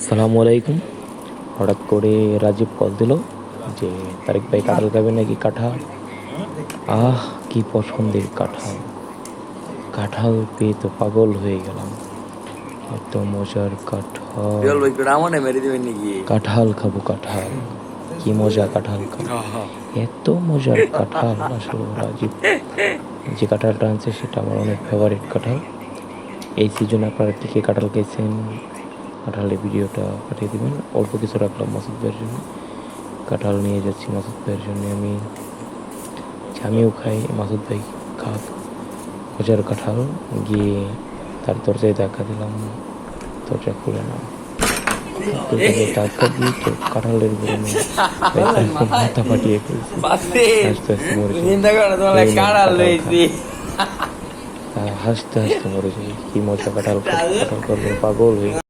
সালামু আলাইকুম। হঠাৎ করে রাজীব কল দিল যে তারেক ভাই কাঁঠাল খাবে নাকি কাঁঠাল। কি পছন্দের কাঁঠাল! কাঁঠাল পেয়ে তো পাগল হয়ে গেলাম। এত মজার কাঁঠাল! কাঁঠাল খাবো কাঁঠাল, কি মজা কাঁঠাল খাবো। এত মজার কাঁঠাল! আসলে রাজীব যে কাঁঠালটা আনছে সেটা আমার অনেক ফেভারিট কাঁঠাল। এই সিজনে আপনারা কী কী কাঁঠাল খেয়েছেন, কাঁঠালের ভিডিওটা পাঠিয়ে দেবেন। অল্প কিছু রাখলাম মাসুদ ভাইয়ের জন্য। কাঁঠাল নিয়ে যাচ্ছি মাসুদ ভাইয়ের জন্য। আমিও খাই, মাসুদ ভাই খাক। মজার কাঁঠাল। গিয়ে তার দরজায় ধাক্কা দিলাম, দরজা খুলে না। ধাক্কা দিয়ে তো কাঁঠালের গরমে মাথা ফাটিয়ে ফেলছি। আস্তে আস্তে মরে হাসতে হাসতে মরে যাই। কি মজা কাঁঠাল, কাঁঠাল পাগল হয়ে